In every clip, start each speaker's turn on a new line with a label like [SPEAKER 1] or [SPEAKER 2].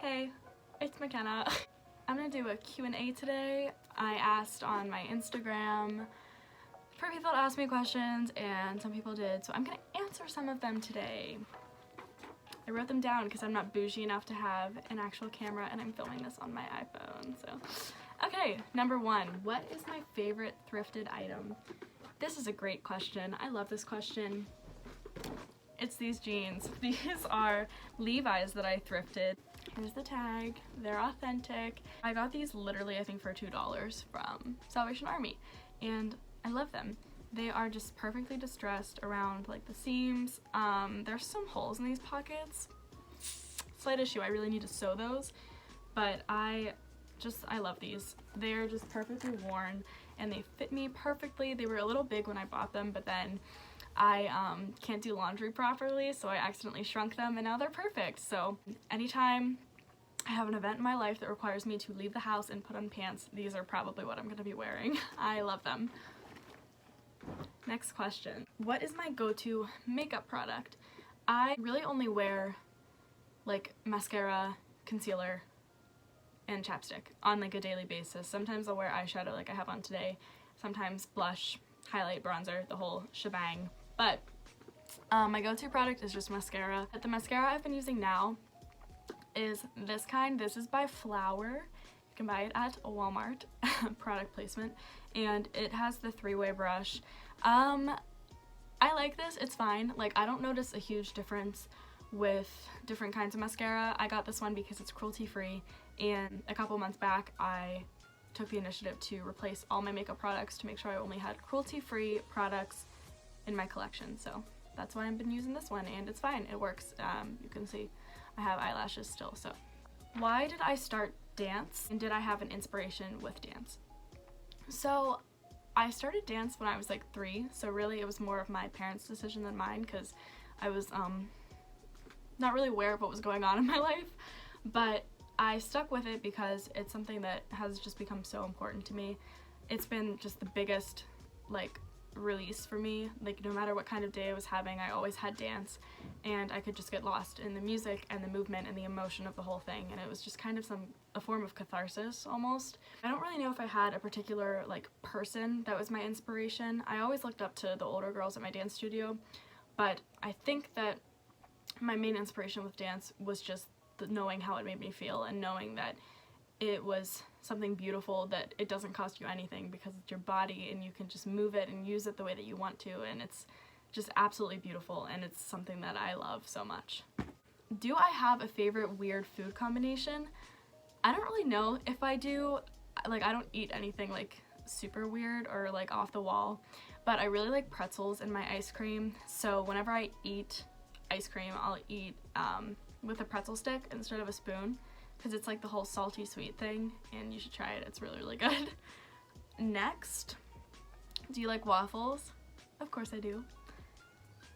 [SPEAKER 1] Hey, it's McKenna. I'm gonna do a Q&A today. I asked on my Instagram for people to ask me questions, and some people did, so I'm gonna answer some of them today. I wrote them down because I'm not bougie enough to have an actual camera, and I'm filming this on my iPhone, so. Okay, number one, what is my favorite thrifted item? This is a great question. I love this question. It's these jeans. These are Levi's that I thrifted. Here's the tag. They're authentic. I got these literally, I think, for $2 from Salvation Army, and I love them. They are just perfectly distressed around like the seams. There's some holes in these pockets. Slight issue, I really need to sew those, but I love these. They're just perfectly worn and they fit me perfectly. They were a little big when I bought them, but then I can't do laundry properly, so I accidentally shrunk them and now they're perfect. So anytime I have an event in my life that requires me to leave the house and put on pants, these are probably what I'm gonna be wearing. I love them. Next question. What is my go-to makeup product? I really only wear like mascara, concealer, and chapstick on like a daily basis. Sometimes I'll wear eyeshadow like I have on today, sometimes blush, highlight, bronzer, the whole shebang. But my go-to product is just mascara. The mascara I've been using now is this kind. This is by Flower. You can buy it at Walmart, product placement, and it has the three-way brush. I like this, it's fine. Like, I don't notice a huge difference with different kinds of mascara. I got this one because it's cruelty-free, and a couple months back I took the initiative to replace all my makeup products to make sure I only had cruelty-free products in my collection. So that's why I've been using this one, and it's fine, it works. You can see I have eyelashes still. So why did I start dance, and did I have an inspiration with dance? So I started dance when I was like 3, so really it was more of my parents' decision than mine, because I was not really aware of what was going on in my life, but I stuck with it because it's something that has just become so important to me. It's been just the biggest like release for me. Like, no matter what kind of day I was having, I always had dance, and I could just get lost in the music and the movement and the emotion of the whole thing, and it was just kind of a form of catharsis almost. I don't really know if I had a particular like person that was my inspiration. I always looked up to the older girls at my dance studio, but I think that my main inspiration with dance was just knowing how it made me feel, and knowing that it was something beautiful, that it doesn't cost you anything because it's your body and you can just move it and use it the way that you want to, and it's just absolutely beautiful, and it's something that I love so much. Do I have a favorite weird food combination? I don't really know if I do. Like, I don't eat anything like super weird or like off the wall, but I really like pretzels in my ice cream, so whenever I eat ice cream, I'll eat with a pretzel stick instead of a spoon, because it's like the whole salty sweet thing, and you should try it, it's really good. Next, do you like waffles? Of course I do.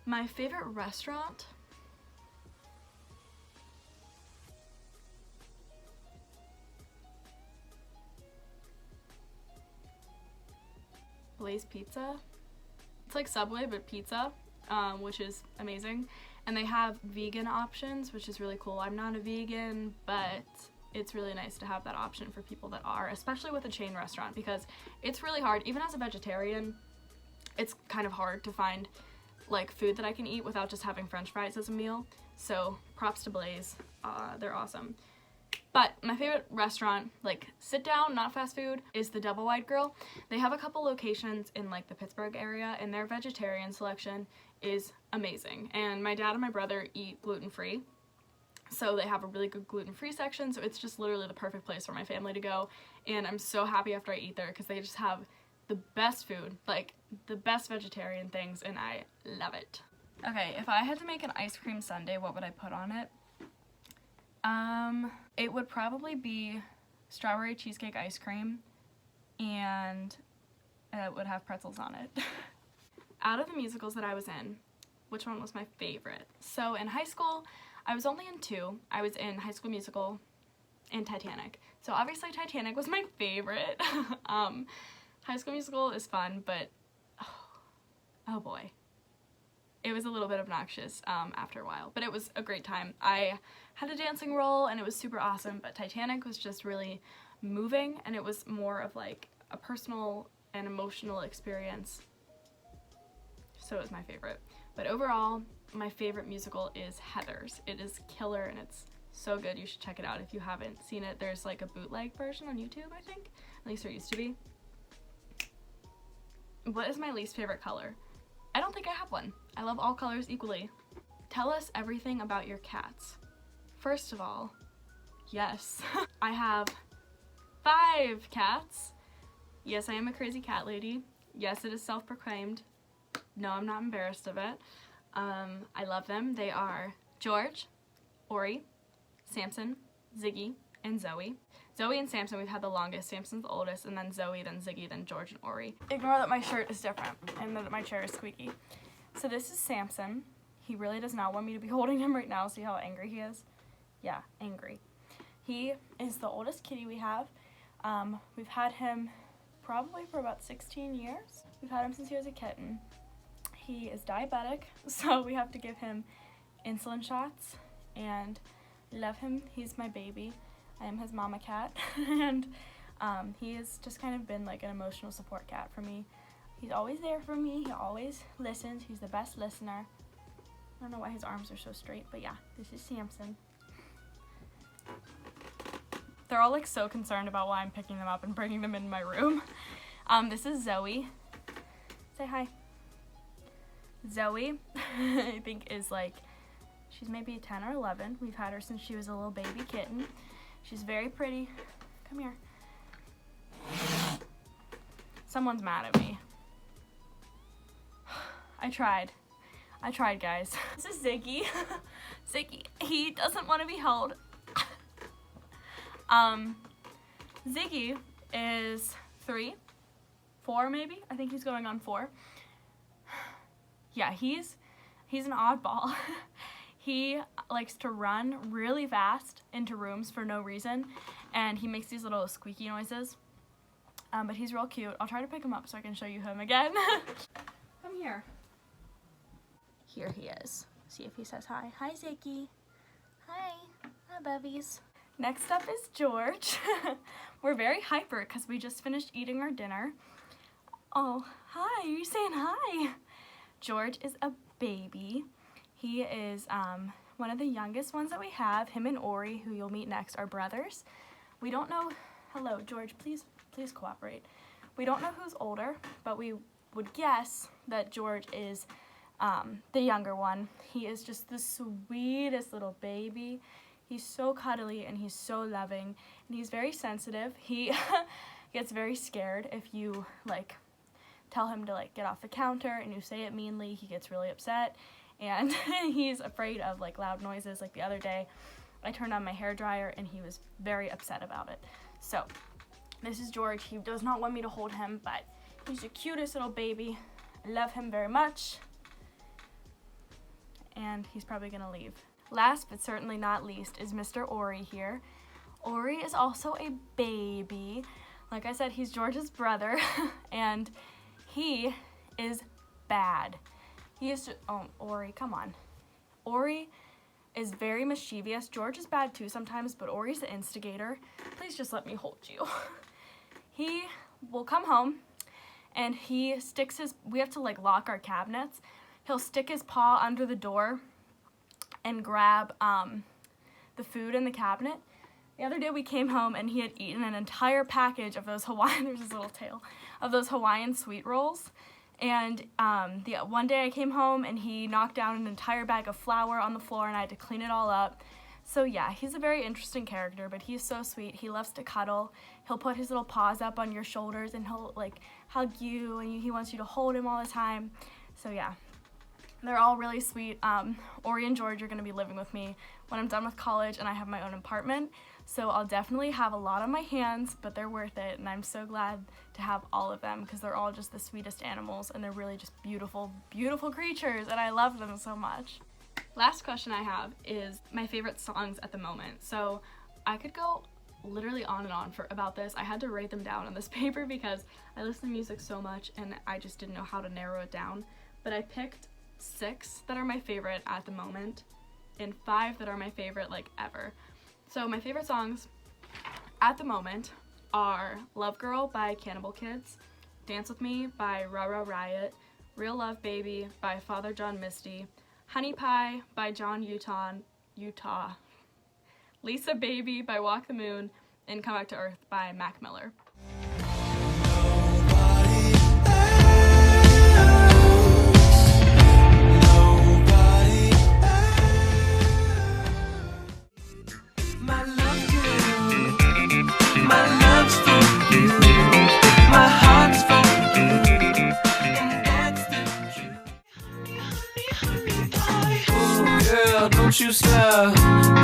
[SPEAKER 1] My favorite restaurant? Blaze Pizza. It's like Subway but pizza, which is amazing. And they have vegan options, which is really cool. I'm not a vegan, but it's really nice to have that option for people that are, especially with a chain restaurant, because it's really hard. Even as a vegetarian, it's kind of hard to find like food that I can eat without just having french fries as a meal. So props to Blaze, they're awesome. But my favorite restaurant, like sit down, not fast food, is the Double Wide Grill. They have a couple locations in like the Pittsburgh area, and their vegetarian selection is amazing. And my dad and my brother eat gluten-free, so they have a really good gluten-free section, so it's just literally the perfect place for my family to go. And I'm so happy after I eat there because they just have the best food, like the best vegetarian things, and I love it. Okay, if I had to make an ice cream sundae, what would I put on it? It would probably be strawberry cheesecake ice cream, and it would have pretzels on it. Out of the musicals that I was in, which one was my favorite? So in high school, I was only in 2. I was in High School Musical and Titanic. So obviously Titanic was my favorite. High School Musical is fun, but oh boy. it was a little bit obnoxious after a while, but it was a great time. I had a dancing role and it was super awesome, but Titanic was just really moving, and it was more of like a personal and emotional experience, so it was my favorite. But overall, my favorite musical is Heathers. It is killer and it's so good. You should check it out if you haven't seen it. There's like a bootleg version on YouTube, I think. At least there used to be. What is my least favorite color? I don't think I have one. I love all colors equally. Tell us everything about your cats. First of all, yes. I have 5 cats. Yes, I am a crazy cat lady. Yes, it is self-proclaimed. No, I'm not embarrassed of it. I love them. They are George, Ori, Samson, Ziggy, and Zoe. Zoe and Samson we've had the longest. Samson's the oldest, and then Zoe, then Ziggy, then George, and Ori. Ignore that my shirt is different and that my chair is squeaky. So this is Samson. He really does not want me to be holding him right now. See how angry he is? Yeah, angry. He is the oldest kitty we have. We've had him probably for about 16 years. We've had him since he was a kitten. He is diabetic, so we have to give him insulin shots, and love him. He's my baby. I am his mama cat, and he has just kind of been like an emotional support cat for me. He's always there for me. He always listens. He's the best listener. I don't know why his arms are so straight, but yeah, this is Samson. They're all like so concerned about why I'm picking them up and bringing them in my room. This is Zoe. Say hi. Zoe, I think is like, she's maybe 10 or 11. We've had her since she was a little baby kitten. She's very pretty. Come here. Someone's mad at me. I tried, guys. This is Ziggy. Ziggy, he doesn't want to be held. Ziggy is 3, 4 maybe. I think he's going on 4. Yeah, he's an oddball. He likes to run really fast into rooms for no reason, and he makes these little squeaky noises. But he's real cute. I'll try to pick him up so I can show you him again. Come here. Here he is. See if he says hi. Hi, Ziggy. Hi. Hi, bubbies. Next up is George. We're very hyper because we just finished eating our dinner. Oh, hi. Are you saying hi? George is a baby. He is one of the youngest ones that we have. Him and Ori, who you'll meet next, are brothers. We don't know. Hello, George. Please cooperate. We don't know who's older, but we would guess that George is the younger one. He is just the sweetest little baby. He's so cuddly and he's so loving, and he's very sensitive. He gets very scared if you like tell him to like get off the counter and you say it meanly. He gets really upset, and he's afraid of like loud noises. Like the other day I turned on my hair dryer and he was very upset about it. So this is George. He does not want me to hold him, but he's the cutest little baby. I love him very much, and he's probably gonna leave. Last but certainly not least is Mr. Ori here. Ori is also a baby. Like I said, he's George's brother, and he is bad. He is just, oh, Ori, come on. Ori is very mischievous. George is bad too sometimes, but Ori's the instigator. Please just let me hold you. He will come home and he sticks we have to like lock our cabinets. He'll stick his paw under the door and grab the food in the cabinet. The other day we came home and he had eaten an entire package of those Hawaiian, there's his little tail, of those Hawaiian sweet rolls. And one day I came home and he knocked down an entire bag of flour on the floor and I had to clean it all up. So yeah, he's a very interesting character, but he's so sweet. He loves to cuddle. He'll put his little paws up on your shoulders and he'll like hug you, and he wants you to hold him all the time. So yeah, they're all really sweet. Ori and George are gonna be living with me when I'm done with college and I have my own apartment. So I'll definitely have a lot on my hands, but they're worth it, and I'm so glad to have all of them because they're all just the sweetest animals, and they're really just beautiful, beautiful creatures, and I love them so much. Last question I have is my favorite songs at the moment. So I could go literally on and on about this. I had to write them down on this paper because I listen to music so much and I just didn't know how to narrow it down. But I picked 6 that are my favorite at the moment and 5 that are my favorite like ever. So my favorite songs at the moment are Love Girl by Cannibal Kids, Dance With Me by Ra Ra Riot, Real Love Baby by Father John Misty, Honey Pie by John Utah, Lisa Baby by Walk the Moon, and Come Back to Earth by Mac Miller.
[SPEAKER 2] Don't you stop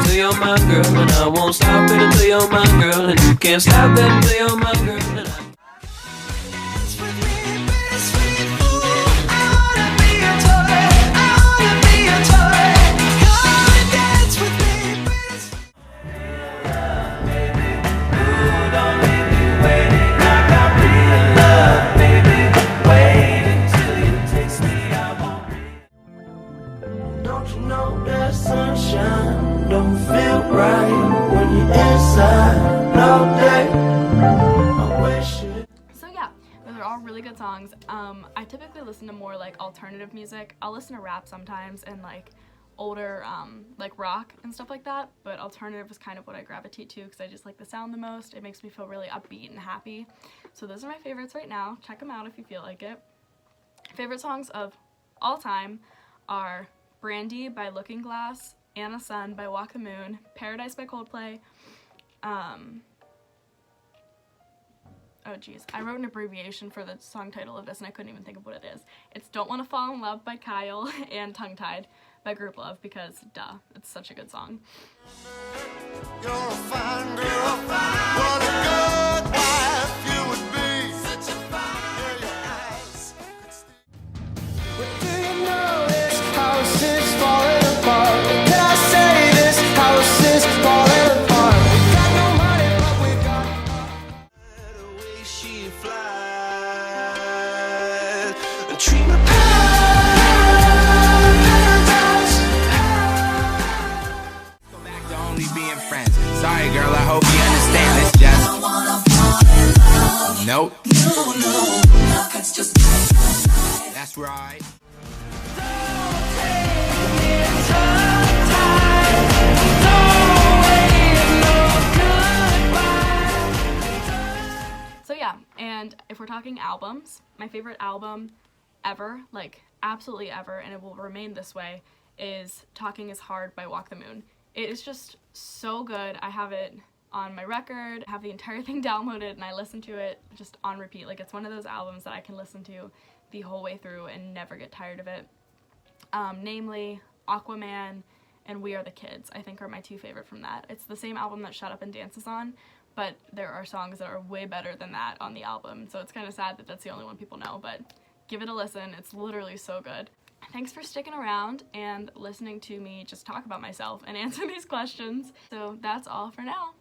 [SPEAKER 2] till you're my girl, and I won't stop it until you're my girl, and you can't stop it until you're my girl. And dance with me, bittersweet fool. I wanna be your toy. I wanna be your toy. Come and dance with me, bittersweet. Baby, ooh, don't leave me waiting. I got real love, baby. Wait until you taste me. I won't be. Don't you know that sunshine don't feel right when you're inside all day? I wish it.
[SPEAKER 1] So yeah, those are all really good songs. I typically listen to more like alternative music. I'll listen to rap sometimes and like older like rock and stuff like that, but alternative is kind of what I gravitate to because I just like the sound the most. It makes me feel really upbeat and happy. So those are my favorites right now. Check them out if you feel like it. Favorite songs of all time are Brandy by Looking Glass, Anna Sun by Walk the Moon, Paradise by Coldplay. Oh geez, I wrote an abbreviation for the song title of this and I couldn't even think of what it is. It's Don't Wanna Fall in Love by Kyle and Tongue Tied by Group Love because duh, it's such a good song.
[SPEAKER 3] You're a fine girl, what a good wife you would be. Such a fine, your eyes.
[SPEAKER 2] What do you know? This house is falling apart. Can I say this house is falling apart? We got no money, but we got the way she flies. Treat me
[SPEAKER 4] Go back to only being friends. Sorry, girl, I hope you understand. It's just nope. That's right.
[SPEAKER 1] So yeah, and if we're talking albums, my favorite album ever, like absolutely ever, and it will remain this way, is Talking Is Hard by Walk the Moon. It is just so good. I have it on my record, I have the entire thing downloaded, and I listen to it just on repeat. Like it's one of those albums that I can listen to the whole way through and never get tired of it. Namely, Aquaman and We Are the Kids, I think are my two favorite from that. It's the same album that Shut Up and Dance is on, but there are songs that are way better than that on the album, so it's kind of sad that that's the only one people know, but give it a listen. It's literally so good. Thanks for sticking around and listening to me just talk about myself and answer these questions. So that's all for now.